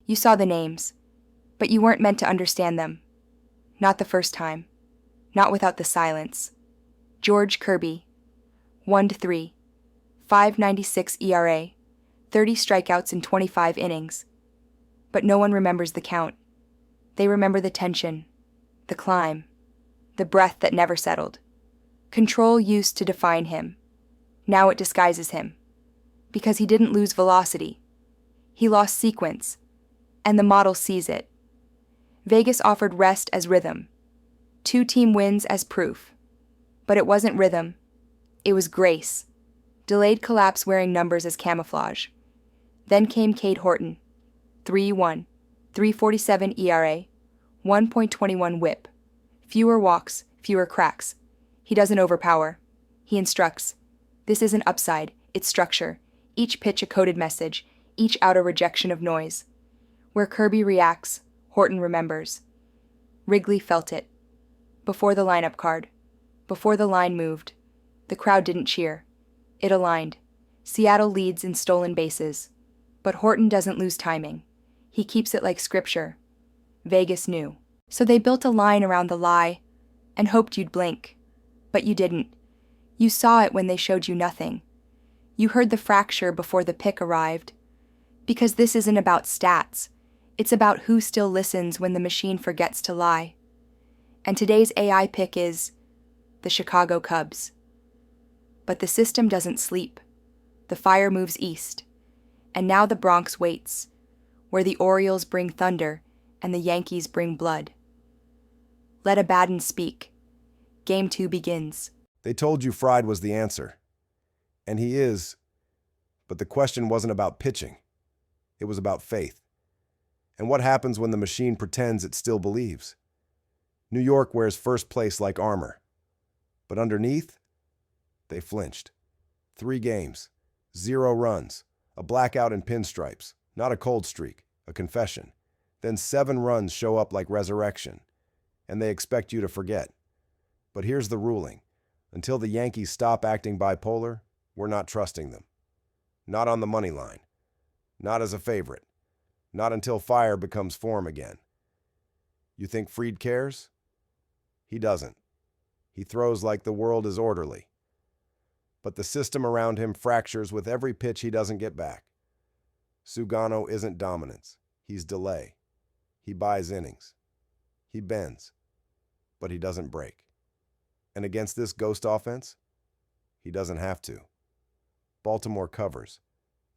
You saw the names, but you weren't meant to understand them. Not the first time. Not without the silence. George Kirby, 1-3, 5.96 ERA, 30 strikeouts in 25 innings. But no one remembers the count. They remember the tension, the climb, the breath that never settled. Control used to define him. Now it disguises him. Because he didn't lose velocity. He lost sequence, and the model sees it. Vegas offered rest as rhythm, 2-team wins as proof. But it wasn't rhythm. It was grace. Delayed collapse wearing numbers as camouflage. Then came Cade Horton, 3-1, 3.47 ERA, 1.21 WHIP. Fewer walks, fewer cracks. He doesn't overpower. He instructs. This isn't upside, it's structure. Each pitch a coded message, each out a rejection of noise. Where Kirby reacts, Horton remembers. Wrigley felt it. Before the lineup card. Before the line moved. The crowd didn't cheer. It aligned. Seattle leads in stolen bases. But Horton doesn't lose timing. He keeps it like scripture. Vegas knew. So they built a line around the lie and hoped you'd blink. But you didn't. You saw it when they showed you nothing. You heard the fracture before the pick arrived. Because this isn't about stats. It's about who still listens when the machine forgets to lie. And today's AI pick is the Chicago Cubs. But the system doesn't sleep. The fire moves east. And now the Bronx waits, where the Orioles bring thunder and the Yankees bring blood. Let Abaddon speak. Game 2 begins. They told you Fried was the answer. And he is. But the question wasn't about pitching. It was about faith. And what happens when the machine pretends it still believes? New York wears first place like armor. But underneath, they flinched. 3 games, 0 runs, a blackout in pinstripes, not a cold streak, a confession. Then 7 runs show up like resurrection, and they expect you to forget. But here's the ruling. Until the Yankees stop acting bipolar, we're not trusting them. Not on the money line. Not as a favorite. Not until fire becomes form again. You think Fried cares? He doesn't. He throws like the world is orderly. But the system around him fractures with every pitch he doesn't get back. Sugano isn't dominance. He's delay. He buys innings. He bends. But he doesn't break. And against this ghost offense, he doesn't have to. Baltimore covers,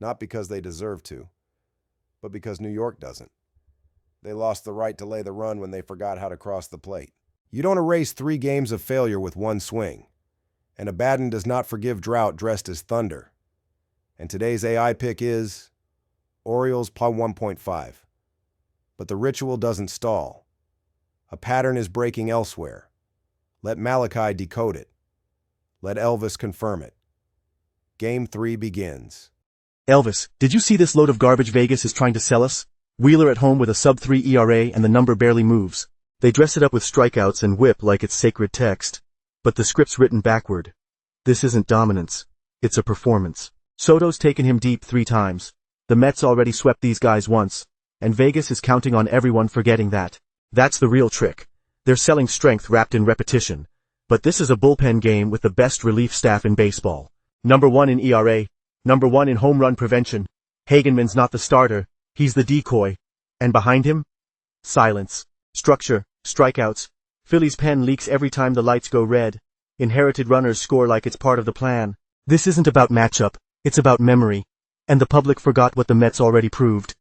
not because they deserve to, but because New York doesn't. They lost the right to lay the run when they forgot how to cross the plate. You don't erase 3 games of failure with 1 swing. And Abaddon does not forgive drought dressed as thunder. And today's AI pick is Orioles par 1.5. But the ritual doesn't stall. A pattern is breaking elsewhere. Let Malachi decode it. Let Elvis confirm it. Game 3 begins. Elvis, did you see this load of garbage Vegas is trying to sell us? Wheeler at home with a sub-3 ERA and the number barely moves. They dress it up with strikeouts and whip like it's sacred text. But the script's written backward. This isn't dominance. It's a performance. Soto's taken him deep 3 times. The Mets already swept these guys once. And Vegas is counting on everyone forgetting that. That's the real trick. They're selling strength wrapped in repetition. But this is a bullpen game with the best relief staff in baseball. Number 1 in ERA. Number 1 in home run prevention. Hagenman's not the starter. He's the decoy. And behind him? Silence. Structure. Strikeouts. Phillies' pen leaks every time the lights go red. Inherited runners score like it's part of the plan. This isn't about matchup. It's about memory. And the public forgot what the Mets already proved.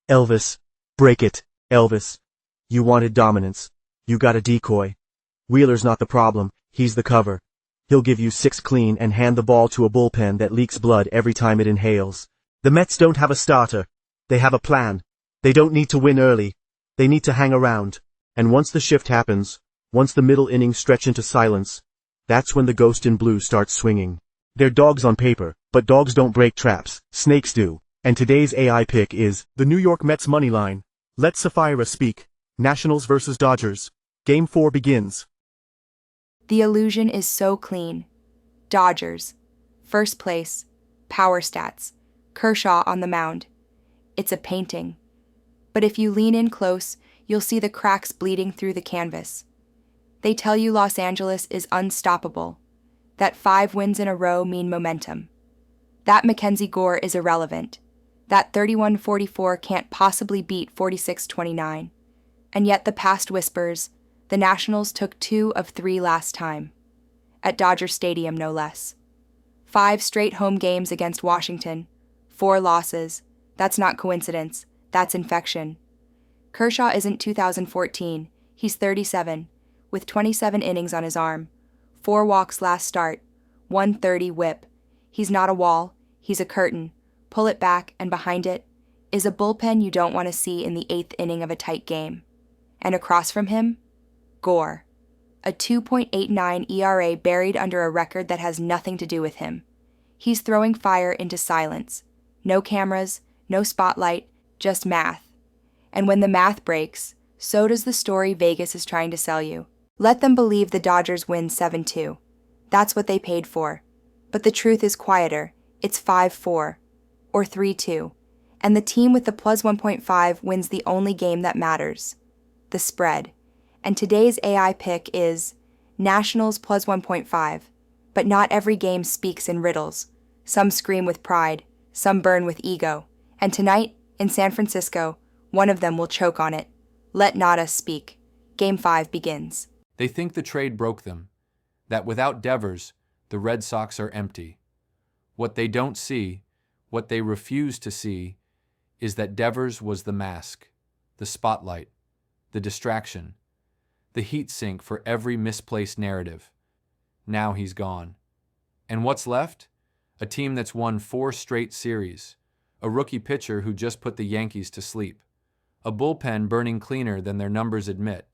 Elvis. Break it, Elvis. You wanted dominance. You got a decoy. Wheeler's not the problem. He's the cover. He'll give you 6 clean and hand the ball to a bullpen that leaks blood every time it inhales. The Mets don't have a starter. They have a plan. They don't need to win early. They need to hang around. And once the shift happens, once the middle innings stretch into silence, that's when the ghost in blue starts swinging. They're dogs on paper, but dogs don't break traps, snakes do. And today's AI pick is the New York Mets money line. Let Sapphira speak. Nationals versus Dodgers. Game 4 begins. The illusion is so clean. Dodgers. First place. Power stats. Kershaw on the mound. It's a painting. But if you lean in close, you'll see the cracks bleeding through the canvas. They tell you Los Angeles is unstoppable, that 5 wins in a row mean momentum. That Mackenzie Gore is irrelevant. That 31-44 can't possibly beat 46-29. And yet the past whispers, the Nationals took 2 of 3 last time. At Dodger Stadium, no less. 5 straight home games against Washington, 4 losses. That's not coincidence, that's infection. Kershaw isn't 2014, he's 37, with 27 innings on his arm, 4 walks last start, 130 whip. He's not a wall, he's a curtain. Pull it back, and behind it is a bullpen you don't want to see in the 8th inning of a tight game. And across from him, Gore, a 2.89 ERA buried under a record that has nothing to do with him. He's throwing fire into silence. No cameras, no spotlight, just math. And when the math breaks, so does the story Vegas is trying to sell you. Let them believe the Dodgers win 7-2. That's what they paid for. But the truth is quieter. It's 5-4. Or 3-2, and the team with the plus 1.5 wins the only game that matters, the spread. And today's AI pick is Nationals plus 1.5, but not every game speaks in riddles. Some scream with pride, some burn with ego, and tonight, in San Francisco, one of them will choke on it. Let Nada speak. Game 5 begins. They think the trade broke them, that without Devers, the Red Sox are empty. What they don't see, what they refuse to see, is that Devers was the mask, the spotlight, the distraction, the heat sink for every misplaced narrative. Now he's gone. And what's left? A team that's won 4 straight series, a rookie pitcher who just put the Yankees to sleep, a bullpen burning cleaner than their numbers admit,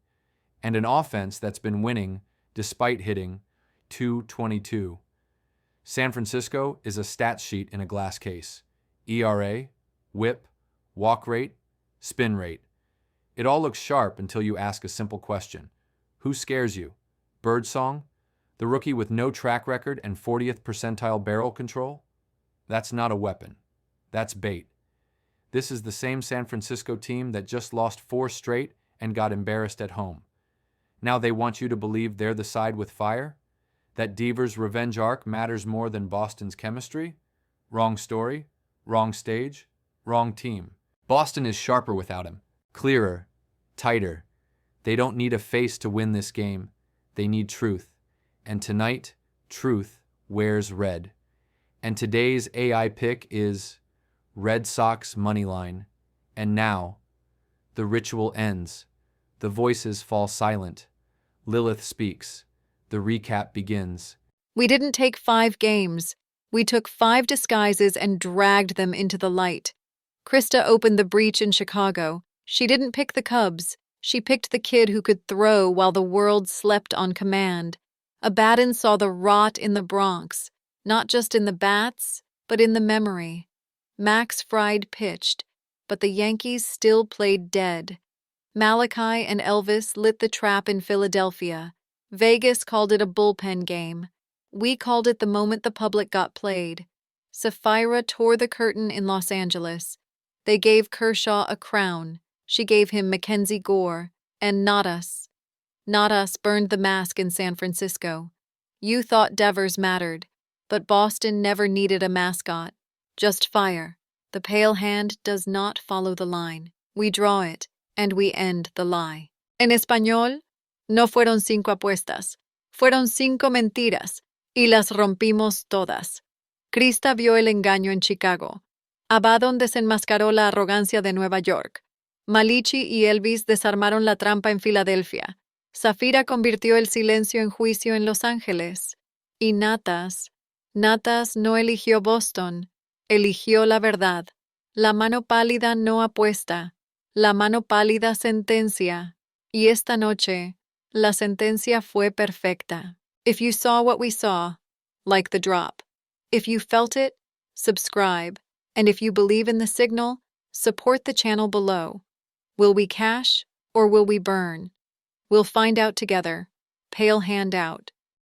and an offense that's been winning despite hitting .222. San Francisco is a stat sheet in a glass case. ERA, whip, walk rate, spin rate. It all looks sharp until you ask a simple question. Who scares you? Birdsong? The rookie with no track record and 40th percentile barrel control? That's not a weapon. That's bait. This is the same San Francisco team that just lost 4 straight and got embarrassed at home. Now they want you to believe they're the side with fire? That Devers' revenge arc matters more than Boston's chemistry? Wrong story, wrong stage, wrong team. Boston is sharper without him, clearer, tighter. They don't need a face to win this game. They need truth. And tonight, truth wears red. And today's AI pick is Red Sox moneyline. And now, the ritual ends. The voices fall silent. Lilith speaks. The recap begins. We didn't take 5 games. We took 5 disguises and dragged them into the light. Krista opened the breach in Chicago. She didn't pick the Cubs. She picked the kid who could throw while the world slept on command. Abaddon saw the rot in the Bronx, not just in the bats, but in the memory. Max Fried pitched, but the Yankees still played dead. Malachi and Elvis lit the trap in Philadelphia. Vegas called it a bullpen game. We called it the moment the public got played. Sapphira tore the curtain in Los Angeles. They gave Kershaw a crown. She gave him Mackenzie Gore. And not us. Not us burned the mask in San Francisco. You thought Devers mattered, but Boston never needed a mascot. Just fire. The pale hand does not follow the line. We draw it, and we end the lie. En español, no fueron 5 apuestas, fueron 5 mentiras, y las rompimos todas. Krista vio el engaño en Chicago. Abaddon desenmascaró la arrogancia de Nueva York. Malichi y Elvis desarmaron la trampa en Filadelfia. Zafira convirtió el silencio en juicio en Los Ángeles. Y Natas no eligió Boston, eligió la verdad. La mano pálida no apuesta, la mano pálida sentencia. Y esta noche, la sentencia fue perfecta. If you saw what we saw, like the drop. If you felt it, subscribe. And if you believe in the signal, support the channel below. Will we cash or will we burn? We'll find out together. Pale hand out.